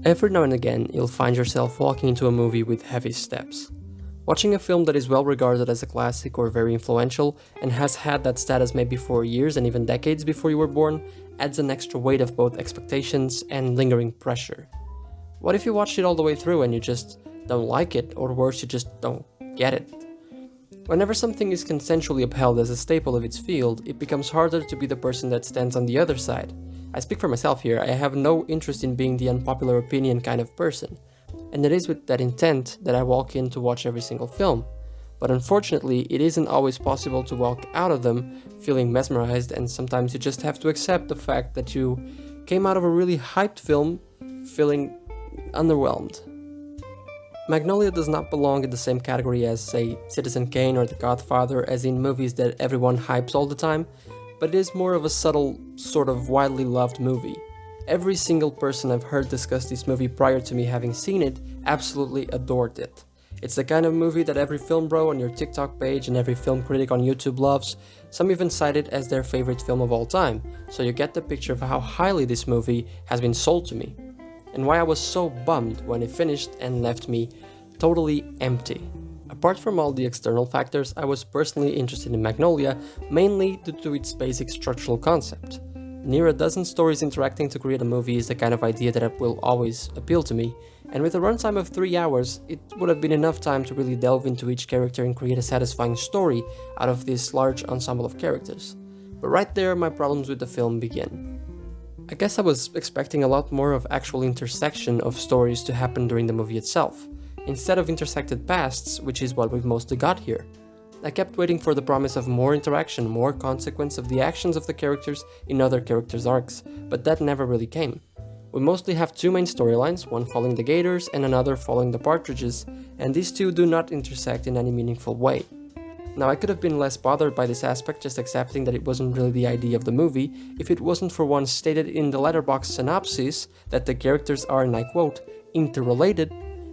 Every now and again, you'll find yourself walking into a movie with heavy steps. Watching a film that is well regarded as a classic or very influential and has had that status maybe for years and even decades before you were born adds an extra weight of both expectations and lingering pressure. What if you watched it all the way through and you just don't like it, or worse, you just don't get it? Whenever something is consensually upheld as a staple of its field, it becomes harder to be the person that stands on the other side. I speak for myself here, I have no interest in being the unpopular opinion kind of person, and it is with that intent that I walk in to watch every single film. But unfortunately, it isn't always possible to walk out of them feeling mesmerized, and sometimes you just have to accept the fact that you came out of a really hyped film feeling underwhelmed. Magnolia does not belong in the same category as, say, Citizen Kane or The Godfather, as in movies that everyone hypes all the time, but it is more of a subtle, sort of widely loved movie. Every single person I've heard discuss this movie prior to me having seen it absolutely adored it. It's the kind of movie that every film bro on your TikTok page and every film critic on YouTube loves. Some even cite it as their favorite film of all time, so you get the picture of how highly this movie has been sold to me, and why I was so bummed when it finished and left me totally empty. Apart from all the external factors, I was personally interested in Magnolia, mainly due to its basic structural concept. Near a dozen stories interacting to create a movie is the kind of idea that will always appeal to me, and with a runtime of 3 hours, it would have been enough time to really delve into each character and create a satisfying story out of this large ensemble of characters. But right there, my problems with the film begin. I guess I was expecting a lot more of actual intersection of stories to happen during the movie itself, instead of intersected pasts, which is what we've mostly got here. I kept waiting for the promise of more interaction, more consequence of the actions of the characters in other characters' arcs, but that never really came. We mostly have two main storylines, one following the Gators and another following the Partridges, and these two do not intersect in any meaningful way. Now, I could have been less bothered by this aspect, just accepting that it wasn't really the idea of the movie, if it wasn't for one stated in the letterbox synopsis that the characters are, and I quote, interrelated,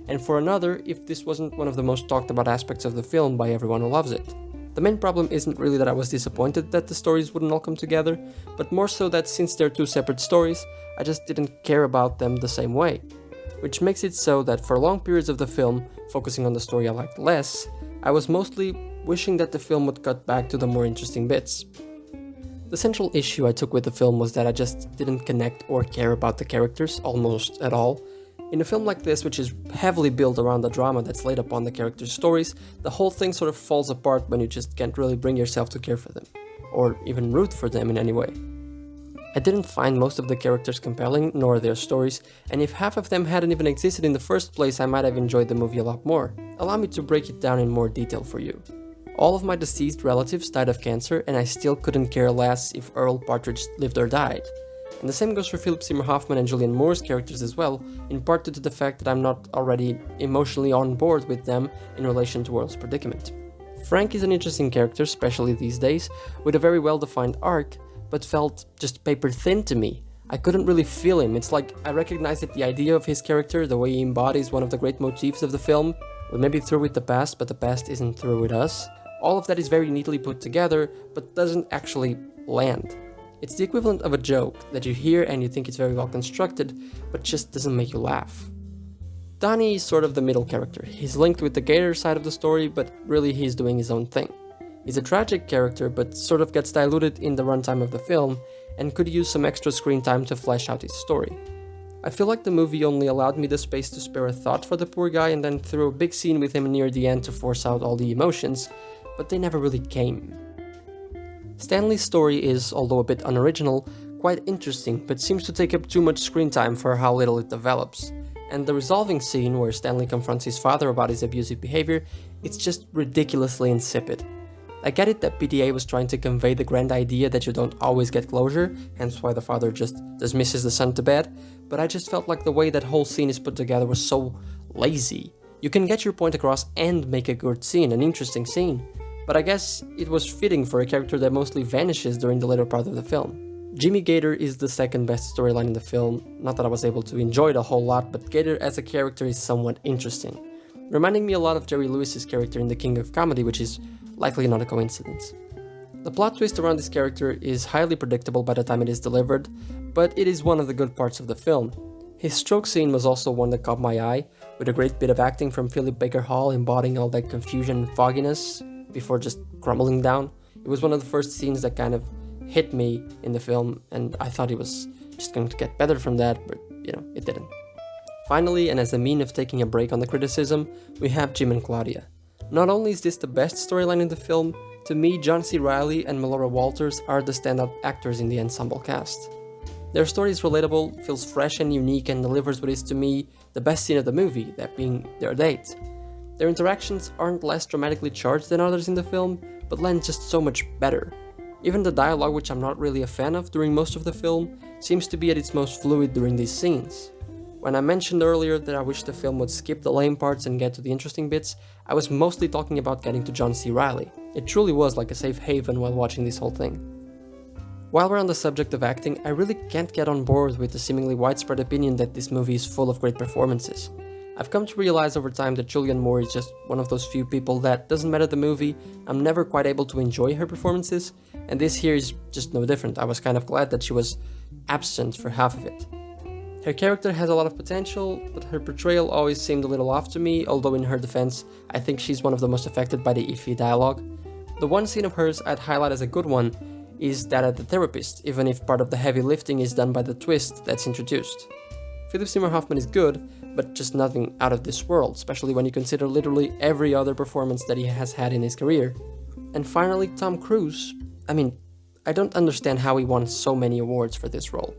and for another, if this wasn't one of the most talked about aspects of the film by everyone who loves it. The main problem isn't really that I was disappointed that the stories wouldn't all come together, but more so that since they're two separate stories, I just didn't care about them the same way. Which makes it so that for long periods of the film, focusing on the story I liked less, I was mostly wishing that the film would cut back to the more interesting bits. The central issue I took with the film was that I just didn't connect or care about the characters almost at all. In a film like this, which is heavily built around the drama that's laid upon the characters' stories, the whole thing sort of falls apart when you just can't really bring yourself to care for them, or even root for them in any way. I didn't find most of the characters compelling, nor their stories, and if half of them hadn't even existed in the first place, I might have enjoyed the movie a lot more. Allow me to break it down in more detail for you. All of my deceased relatives died of cancer, and I still couldn't care less if Earl Partridge lived or died. And the same goes for Philip Seymour Hoffman and Julianne Moore's characters as well, in part due to the fact that I'm not already emotionally on board with them in relation to Earl's predicament. Frank is an interesting character, especially these days, with a very well-defined arc, but felt just paper thin to me. I couldn't really feel him. It's like I recognized that the idea of his character, the way he embodies one of the great motifs of the film, we may be through with the past, but the past isn't through with us. All of that is very neatly put together, but doesn't actually land. It's the equivalent of a joke that you hear and you think it's very well constructed, but just doesn't make you laugh. Donnie is sort of the middle character. He's linked with the Gator side of the story, but really he's doing his own thing. He's a tragic character, but sort of gets diluted in the runtime of the film, and could use some extra screen time to flesh out his story. I feel like the movie only allowed me the space to spare a thought for the poor guy and then threw a big scene with him near the end to force out all the emotions, but they never really came. Stanley's story is, although a bit unoriginal, quite interesting, but seems to take up too much screen time for how little it develops. And the resolving scene where Stanley confronts his father about his abusive behavior, it's just ridiculously insipid. I get it that PTA was trying to convey the grand idea that you don't always get closure, hence why the father just dismisses the son to bed, but I just felt like the way that whole scene is put together was so lazy. You can get your point across and make a good scene, an interesting scene. But I guess it was fitting for a character that mostly vanishes during the later part of the film. Jimmy Gator is the second best storyline in the film, not that I was able to enjoy it a whole lot, but Gator as a character is somewhat interesting, reminding me a lot of Jerry Lewis's character in The King of Comedy, which is likely not a coincidence. The plot twist around this character is highly predictable by the time it is delivered, but it is one of the good parts of the film. His stroke scene was also one that caught my eye, with a great bit of acting from Philip Baker Hall embodying all that confusion and fogginess before just crumbling down. It was one of the first scenes that kind of hit me in the film, and I thought it was just going to get better from that, but it didn't. Finally, and as a mean of taking a break on the criticism, we have Jim and Claudia. Not only is this the best storyline in the film, to me, John C. Reilly and Melora Walters are the standout actors in the ensemble cast. Their story is relatable, feels fresh and unique, and delivers what is to me the best scene of the movie, that being their date. Their interactions aren't less dramatically charged than others in the film, but land just so much better. Even the dialogue, which I'm not really a fan of during most of the film, seems to be at its most fluid during these scenes. When I mentioned earlier that I wish the film would skip the lame parts and get to the interesting bits, I was mostly talking about getting to John C. Reilly. It truly was like a safe haven while watching this whole thing. While we're on the subject of acting, I really can't get on board with the seemingly widespread opinion that this movie is full of great performances. I've come to realize over time that Julianne Moore is just one of those few people that, doesn't matter the movie, I'm never quite able to enjoy her performances, and this here is just no different. I was kind of glad that she was absent for half of it. Her character has a lot of potential, but her portrayal always seemed a little off to me, although in her defense, I think she's one of the most affected by the iffy dialogue. The one scene of hers I'd highlight as a good one is that at the therapist, even if part of the heavy lifting is done by the twist that's introduced. Philip Seymour Hoffman is good, but just nothing out of this world, especially when you consider literally every other performance that he has had in his career. And finally, Tom Cruise. I don't understand how he won so many awards for this role.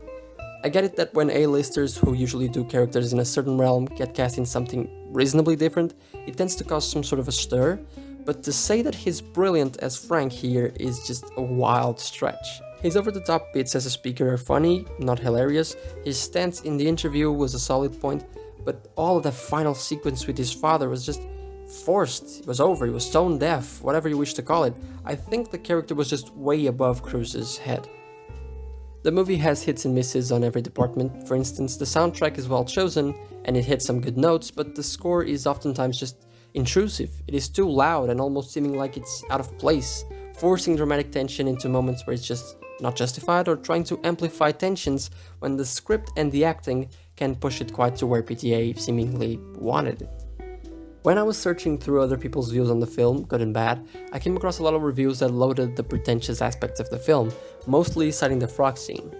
I get it that when A-listers who usually do characters in a certain realm get cast in something reasonably different, it tends to cause some sort of a stir, but to say that he's brilliant as Frank here is just a wild stretch. His over-the-top bits as a speaker are funny, not hilarious, his stance in the interview was a solid point, but all of that final sequence with his father was just forced. It was over, he was stone deaf, whatever you wish to call it. I think the character was just way above Cruise's head. The movie has hits and misses on every department. For instance, the soundtrack is well chosen, and it hits some good notes, but the score is oftentimes just intrusive. It is too loud and almost seeming like it's out of place, forcing dramatic tension into moments where it's just not justified, or trying to amplify tensions when the script and the acting can push it quite to where PTA seemingly wanted it. When I was searching through other people's views on the film, good and bad, I came across a lot of reviews that loaded the pretentious aspects of the film, mostly citing the frog scene.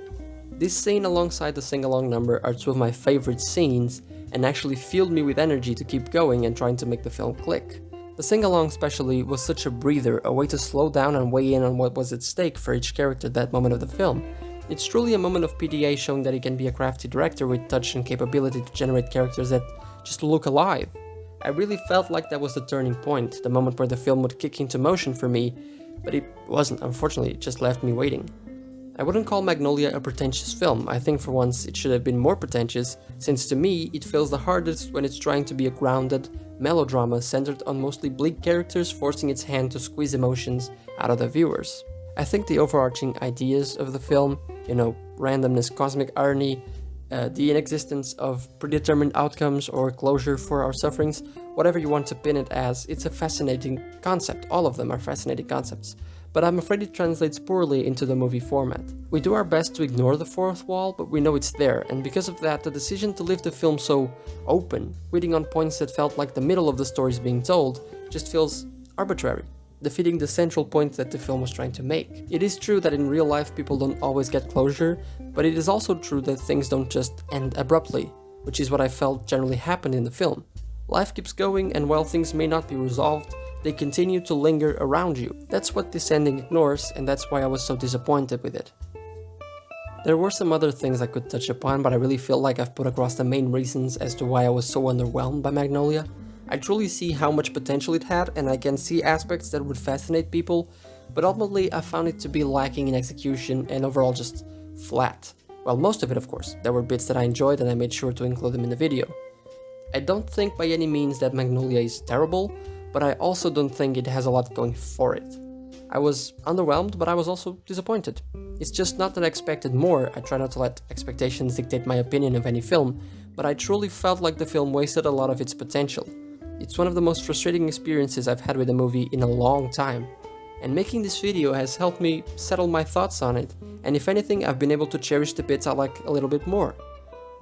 This scene alongside the sing-along number are two of my favorite scenes, and actually fueled me with energy to keep going and trying to make the film click. The sing-along especially was such a breather, a way to slow down and weigh in on what was at stake for each character at that moment of the film. It's truly a moment of PTA showing that he can be a crafty director with touch and capability to generate characters that just look alive. I really felt like that was the turning point, the moment where the film would kick into motion for me, but it wasn't, unfortunately. It just left me waiting. I wouldn't call Magnolia a pretentious film. I think for once it should have been more pretentious, since to me it feels the hardest when it's trying to be a grounded melodrama centered on mostly bleak characters forcing its hand to squeeze emotions out of the viewers. I think the overarching ideas of the film, randomness, cosmic irony, the inexistence of predetermined outcomes or closure for our sufferings, whatever you want to pin it as, it's a fascinating concept. All of them are fascinating concepts. But I'm afraid it translates poorly into the movie format. We do our best to ignore the fourth wall, but we know it's there, and because of that, the decision to leave the film so open, quitting on points that felt like the middle of the story is being told, just feels arbitrary, defeating the central point that the film was trying to make. It is true that in real life people don't always get closure, but it is also true that things don't just end abruptly, which is what I felt generally happened in the film. Life keeps going, and while things may not be resolved, they continue to linger around you. That's what this ending ignores, and that's why I was so disappointed with it. There were some other things I could touch upon, but I really feel like I've put across the main reasons as to why I was so underwhelmed by Magnolia. I truly see how much potential it had, and I can see aspects that would fascinate people, but ultimately I found it to be lacking in execution and overall just flat. Well, most of it, of course. There were bits that I enjoyed and I made sure to include them in the video. I don't think by any means that Magnolia is terrible, but I also don't think it has a lot going for it. I was underwhelmed, but I was also disappointed. It's just not that I expected more. I try not to let expectations dictate my opinion of any film, but I truly felt like the film wasted a lot of its potential. It's one of the most frustrating experiences I've had with a movie in a long time, and making this video has helped me settle my thoughts on it, and if anything, I've been able to cherish the bits I like a little bit more.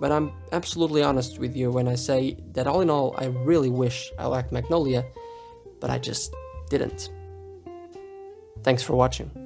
but I'm absolutely honest with you when I say that all in all, I really wish I liked Magnolia, but I just didn't. Thanks for watching.